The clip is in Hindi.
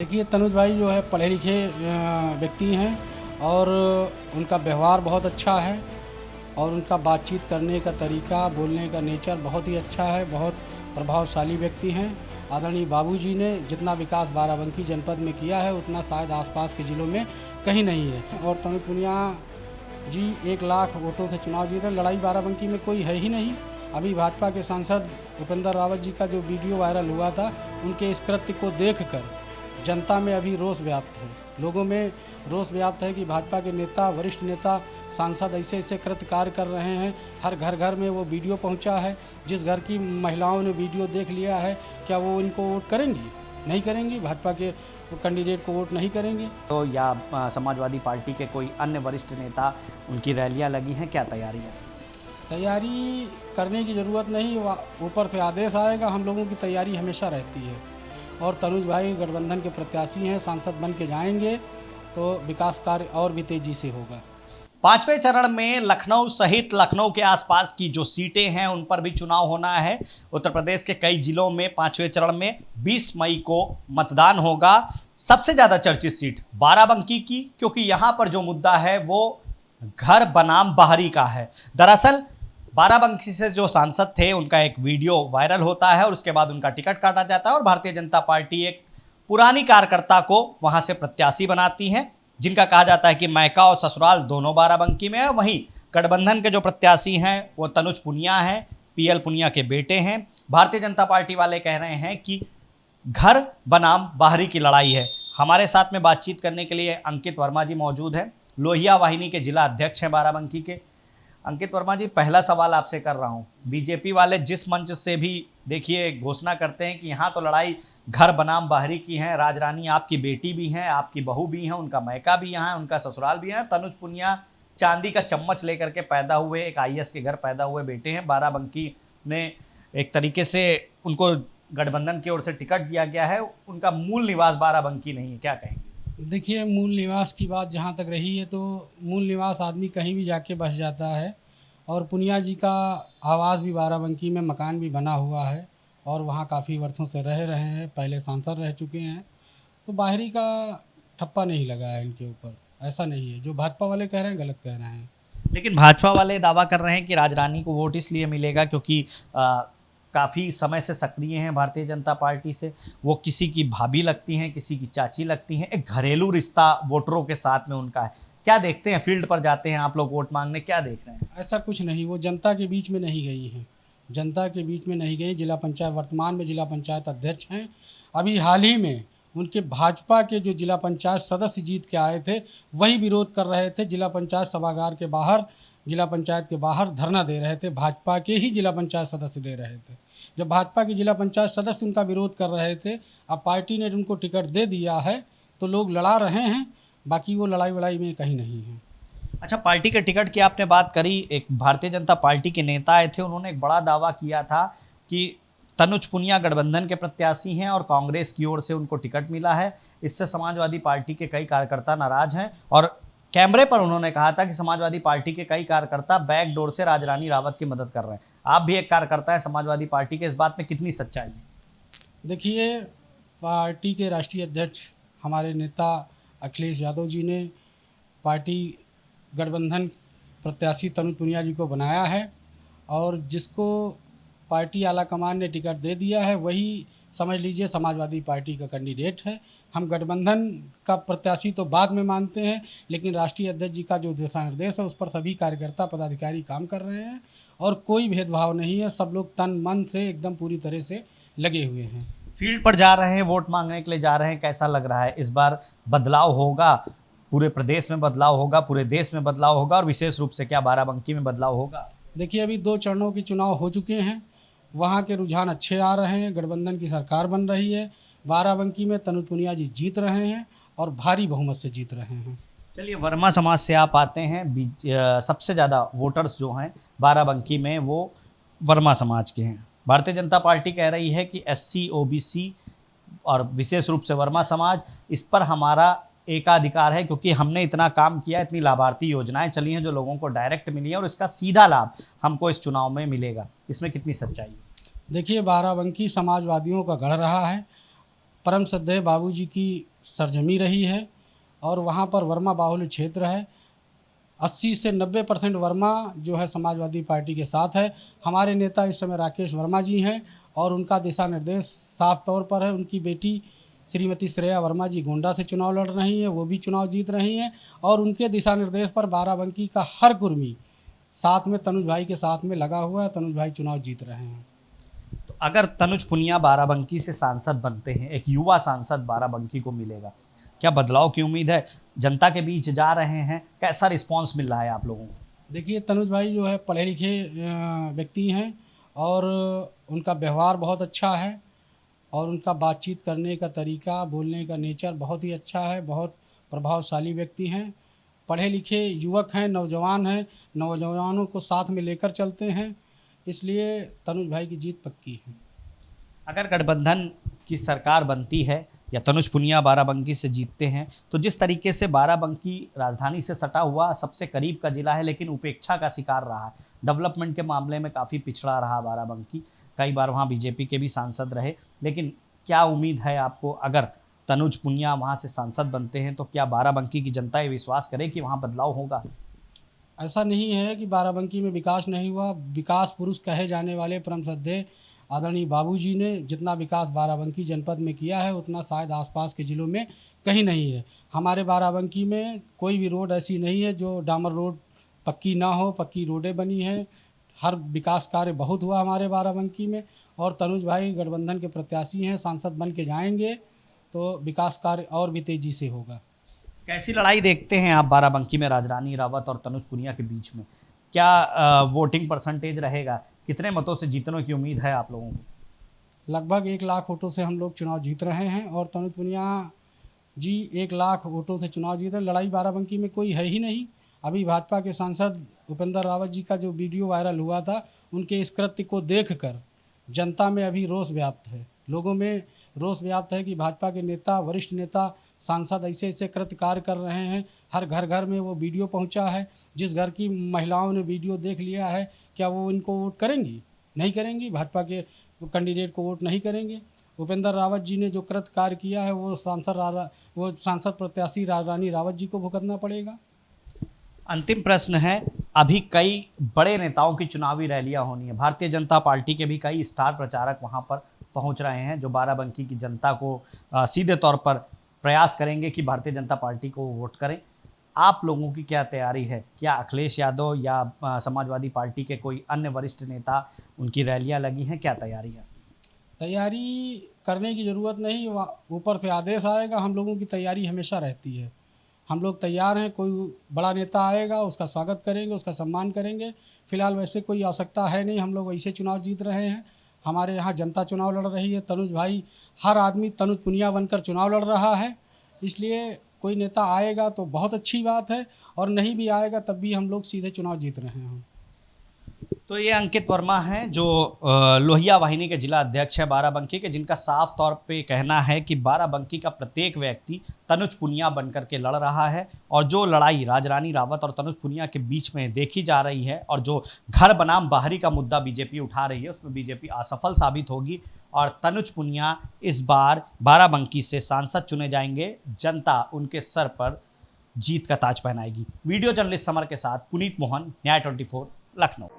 देखिए तनुज भाई जो है पढ़े लिखे व्यक्ति हैं और उनका व्यवहार बहुत अच्छा है और उनका बातचीत करने का तरीका, बोलने का नेचर बहुत ही अच्छा है। बहुत प्रभावशाली व्यक्ति हैं। आदरणीय बाबूजी ने जितना विकास बाराबंकी जनपद में किया है उतना शायद आसपास के ज़िलों में कहीं नहीं है। और तनुज पुनिया जी 1 लाख वोटों से चुनाव जीते। लड़ाई बाराबंकी में कोई है ही नहीं। अभी भाजपा के सांसद उपेंद्र रावत जी का जो वीडियो वायरल हुआ था, उनके इस कृत्य को देखकर जनता में अभी रोष व्याप्त है। लोगों में रोष व्याप्त है कि भाजपा के नेता, वरिष्ठ नेता, सांसद ऐसे ऐसे कृत्य कार्य कर रहे हैं। हर घर घर में वो वीडियो पहुंचा है। जिस घर की महिलाओं ने वीडियो देख लिया है, क्या वो इनको वोट करेंगी? नहीं करेंगी। भाजपा के कैंडिडेट को वोट नहीं करेंगे। तो या समाजवादी पार्टी के कोई अन्य वरिष्ठ नेता, उनकी रैलियां लगी हैं, क्या तैयारी है? तैयारी करने की ज़रूरत नहीं, ऊपर से आदेश आएगा। हम लोगों की तैयारी हमेशा रहती है और तनुज भाई गठबंधन के प्रत्याशी हैं। सांसद बन के जाएंगे तो विकास कार्य और भी तेजी से होगा। 5वें चरण में लखनऊ सहित लखनऊ के आसपास की जो सीटें हैं उन पर भी चुनाव होना है। उत्तर प्रदेश के कई जिलों में 5वें चरण में 20 मई को मतदान होगा। सबसे ज़्यादा चर्चित सीट बाराबंकी की, क्योंकि यहाँ पर जो मुद्दा है वो घर बनाम बाहरी का है। दरअसल बाराबंकी से जो सांसद थे उनका एक वीडियो वायरल होता है और उसके बाद उनका टिकट काटा जाता है और भारतीय जनता पार्टी एक पुरानी कार्यकर्ता को वहां से प्रत्याशी बनाती है, जिनका कहा जाता है कि मायका और ससुराल दोनों बाराबंकी में है। वहीं गठबंधन के जो प्रत्याशी हैं वो तनुज पुनिया हैं, पीएल पुनिया के बेटे हैं। भारतीय जनता पार्टी वाले कह रहे हैं कि घर बनाम बाहरी की लड़ाई है। हमारे साथ में बातचीत करने के लिए अंकित वर्मा जी मौजूद हैं, लोहिया वाहिनी के जिला अध्यक्ष हैं बाराबंकी के। अंकित वर्मा जी, पहला सवाल आपसे कर रहा हूँ। बीजेपी वाले जिस मंच से भी देखिए घोषणा करते हैं कि यहाँ तो लड़ाई घर बनाम बाहरी की है, राजरानी आपकी बेटी भी हैं, आपकी बहू भी हैं, उनका मायका भी यहाँ है, उनका ससुराल भी है। तनुज पुनिया चांदी का चम्मच लेकर के पैदा हुए, एक आईएएस के घर पैदा हुए बेटे हैं। बाराबंकी में एक तरीके से उनको गठबंधन की ओर से टिकट दिया गया है, उनका मूल निवास बाराबंकी नहीं है, क्या कहेंगे? देखिए मूल निवास की बात जहाँ तक रही है तो मूल निवास आदमी कहीं भी जाके बस जाता है और पुनिया जी का आवास भी बाराबंकी में मकान भी बना हुआ है और वहाँ काफ़ी वर्षों से रह रहे हैं, पहले सांसद रह चुके हैं। तो बाहरी का ठप्पा नहीं लगा है इनके ऊपर। ऐसा नहीं है, जो भाजपा वाले कह रहे हैं गलत कह रहे हैं। लेकिन भाजपा वाले दावा कर रहे हैं कि राजरानी को वोट इसलिए मिलेगा क्योंकि काफ़ी समय से सक्रिय हैं भारतीय जनता पार्टी से। वो किसी की भाभी लगती हैं, किसी की चाची लगती हैं। एक घरेलू रिश्ता वोटरों के साथ में उनका है। क्या देखते हैं? फील्ड पर जाते हैं आप लोग वोट मांगने, क्या देख रहे हैं? ऐसा कुछ नहीं, वो जनता के बीच में नहीं गई हैं। जनता के बीच में नहीं गई। जिला पंचायत, वर्तमान में जिला पंचायत अध्यक्ष हैं। अभी हाल ही में उनके भाजपा के जो जिला पंचायत सदस्य जीत के आए थे वही विरोध कर रहे थे। जिला पंचायत सभागार के बाहर, जिला पंचायत के बाहर धरना दे रहे थे। भाजपा के ही जिला पंचायत सदस्य दे रहे थे। जब भाजपा के जिला पंचायत सदस्य उनका विरोध कर रहे थे, अब पार्टी ने उनको टिकट दे दिया है तो लोग लड़ा रहे हैं। बाकी वो लड़ाई वड़ाई में कहीं नहीं है। अच्छा, पार्टी के टिकट की आपने बात करी। एक भारतीय जनता पार्टी के नेता आए थे, उन्होंने एक बड़ा दावा किया था कि तनुज पुनिया गठबंधन के प्रत्याशी हैं और कांग्रेस की ओर से उनको टिकट मिला है। इससे समाजवादी पार्टी के कई कार्यकर्ता नाराज हैं और कैमरे पर उन्होंने कहा था कि समाजवादी पार्टी के कई कार्यकर्ता बैक डोर से राजरानी रावत की मदद कर रहे हैं। आप भी एक कार्यकर्ता है समाजवादी पार्टी के, इस बात में कितनी सच्चाई है? देखिए, पार्टी के राष्ट्रीय अध्यक्ष हमारे नेता अखिलेश यादव जी ने पार्टी गठबंधन प्रत्याशी तनुज पुनिया जी को बनाया है और जिसको पार्टी आला कमान ने टिकट दे दिया है वही समझ लीजिए समाजवादी पार्टी का कैंडिडेट है। हम गठबंधन का प्रत्याशी तो बाद में मानते हैं, लेकिन राष्ट्रीय अध्यक्ष जी का जो दिशा निर्देश है उस पर सभी कार्यकर्ता पदाधिकारी काम कर रहे हैं और कोई भेदभाव नहीं है। सब लोग तन मन से एकदम पूरी तरह से लगे हुए हैं। फील्ड पर जा रहे हैं, वोट मांगने के लिए जा रहे हैं, कैसा लग रहा है? इस बार बदलाव होगा, पूरे प्रदेश में बदलाव होगा, पूरे देश में बदलाव होगा और विशेष रूप से क्या बाराबंकी में बदलाव होगा? देखिए, अभी 2 चरणों के चुनाव हो चुके हैं। वहाँ के रुझान अच्छे आ रहे हैं। गठबंधन की सरकार बन रही है। बाराबंकी में तनुज पुनिया जी जीत रहे हैं और भारी बहुमत से जीत रहे हैं। चलिए, वर्मा समाज से आप आते हैं। सबसे ज़्यादा वोटर्स जो हैं बाराबंकी में वो वर्मा समाज के हैं। भारतीय जनता पार्टी कह रही है कि एससी, ओबीसी और विशेष रूप से वर्मा समाज, इस पर हमारा एकाधिकार है क्योंकि हमने इतना काम किया, इतनी लाभार्थी योजनाएं चली हैं जो लोगों को डायरेक्ट मिली है और इसका सीधा लाभ हमको इस चुनाव में मिलेगा। इसमें कितनी सच्चाई है? देखिए, बाराबंकी समाजवादियों का गढ़ रहा है। परम श्रद्धेय बाबूजी की सरजमी रही है और वहाँ पर वर्मा बाहुल्य क्षेत्र है। 80 से 90% वर्मा जो है समाजवादी पार्टी के साथ है। हमारे नेता इस समय राकेश वर्मा जी हैं और उनका दिशा निर्देश साफ तौर पर है। उनकी बेटी श्रीमती श्रेया वर्मा जी गोंडा से चुनाव लड़ रही हैं, वो भी चुनाव जीत रही हैं और उनके दिशा निर्देश पर बाराबंकी का हर कुर्मी साथ में तनुज भाई के साथ में लगा हुआ है। तनुज भाई चुनाव जीत रहे हैं। तो अगर तनुज पुनिया बाराबंकी से सांसद बनते हैं, एक युवा सांसद बाराबंकी को मिलेगा, क्या बदलाव की उम्मीद है? जनता के बीच जा रहे हैं, कैसा रिस्पांस मिल रहा है आप लोगों को? देखिए, तनुज भाई जो है पढ़े लिखे व्यक्ति हैं और उनका व्यवहार बहुत अच्छा है और उनका बातचीत करने का तरीका, बोलने का नेचर बहुत ही अच्छा है। बहुत प्रभावशाली व्यक्ति हैं, पढ़े लिखे युवक हैं, नौजवान हैं, नौजवानों को साथ में लेकर चलते हैं, इसलिए तनुज भाई की जीत पक्की है। अगर गठबंधन की सरकार बनती है या तनुज पुनिया बाराबंकी से जीतते हैं, तो जिस तरीके से बाराबंकी राजधानी से सटा हुआ सबसे करीब का जिला है, लेकिन उपेक्षा का शिकार रहा है, डेवलपमेंट के मामले में काफ़ी पिछड़ा रहा बाराबंकी। कई बार वहाँ बीजेपी के भी सांसद रहे, लेकिन क्या उम्मीद है आपको, अगर तनुज पुनिया वहाँ से सांसद बनते हैं तो क्या बाराबंकी की जनता ये विश्वास करे कि वहाँ बदलाव होगा? ऐसा नहीं है कि बाराबंकी में विकास नहीं हुआ। विकास पुरुष कहे जाने वाले परम श्रद्धेय आदरणीय बाबूजी ने जितना विकास बाराबंकी जनपद में किया है उतना शायद आसपास के ज़िलों में कहीं नहीं है। हमारे बाराबंकी में कोई भी रोड ऐसी नहीं है जो डामर रोड पक्की ना हो, पक्की रोडें बनी हैं। हर विकास कार्य बहुत हुआ हमारे बाराबंकी में और तनुज भाई गठबंधन के प्रत्याशी हैं, सांसद बन के जाएंगे तो विकास कार्य और भी तेज़ी से होगा। कैसी लड़ाई देखते हैं आप बाराबंकी में राजरानी रावत और तनुज पुनिया के बीच में? क्या वोटिंग परसेंटेज रहेगा? कितने मतों से जीतने की उम्मीद है आप लोगों को? लगभग 1 लाख वोटों से हम लोग चुनाव जीत रहे हैं और तनुज पुनिया जी 1 लाख वोटों से चुनाव जीते। लड़ाई बाराबंकी में कोई है ही नहीं। अभी भाजपा के सांसद उपेंद्र रावत जी का जो वीडियो वायरल हुआ था, उनके इस कृत्य को देखकर जनता में अभी रोष व्याप्त है, लोगों में रोष व्याप्त है कि भाजपा के नेता, वरिष्ठ नेता, सांसद ऐसे ऐसे कृत्य कार्य कर रहे हैं। हर घर घर में वो वीडियो पहुंचा है। जिस घर की महिलाओं ने वीडियो देख लिया है, क्या वो इनको वोट करेंगी? नहीं करेंगी, भाजपा के कैंडिडेट को वोट नहीं करेंगे। उपेंद्र रावत जी ने जो कृत्य कार्य किया है वो सांसद प्रत्याशी राजरानी रावत जी को भुगतना पड़ेगा। अंतिम प्रश्न है, अभी कई बड़े नेताओं की चुनावी रैलियां होनी है, भारतीय जनता पार्टी के भी कई स्टार प्रचारक वहां पर पहुंच रहे हैं जो बाराबंकी की जनता को सीधे तौर पर प्रयास करेंगे कि भारतीय जनता पार्टी को वोट करें। आप लोगों की क्या तैयारी है? क्या अखिलेश यादव या समाजवादी पार्टी के कोई अन्य वरिष्ठ नेता, उनकी रैलियां लगी हैं, क्या तैयारी है? तैयारी करने की ज़रूरत नहीं, ऊपर से आदेश आएगा। हम लोगों की तैयारी हमेशा रहती है, हम लोग तैयार हैं। कोई बड़ा नेता आएगा उसका स्वागत करेंगे, उसका सम्मान करेंगे। फिलहाल वैसे कोई आवश्यकता है नहीं, हम लोग वैसे चुनाव जीत रहे हैं। हमारे यहाँ जनता चुनाव लड़ रही है। तनुज भाई, हर आदमी तनुज पुनिया बनकर चुनाव लड़ रहा है, इसलिए कोई नेता आएगा तो बहुत अच्छी बात है और नहीं भी आएगा तब भी हम लोग सीधे चुनाव जीत रहे हैं। तो ये अंकित वर्मा हैं जो लोहिया वाहिनी के जिला अध्यक्ष है बाराबंकी के, जिनका साफ तौर पे कहना है कि बाराबंकी का प्रत्येक व्यक्ति तनुज पुनिया बनकर के लड़ रहा है और जो लड़ाई राजरानी रावत और तनुज पुनिया के बीच में देखी जा रही है और जो घर बनाम बाहरी का मुद्दा बीजेपी उठा रही है, उसमें बीजेपी असफल साबित होगी और तनुज पुनिया इस बार बाराबंकी से सांसद चुने जाएंगे। जनता उनके सर पर जीत का ताज पहनाएगी। वीडियो जर्नलिस्ट समर के साथ पुनीत मोहन, न्याय 24, लखनऊ।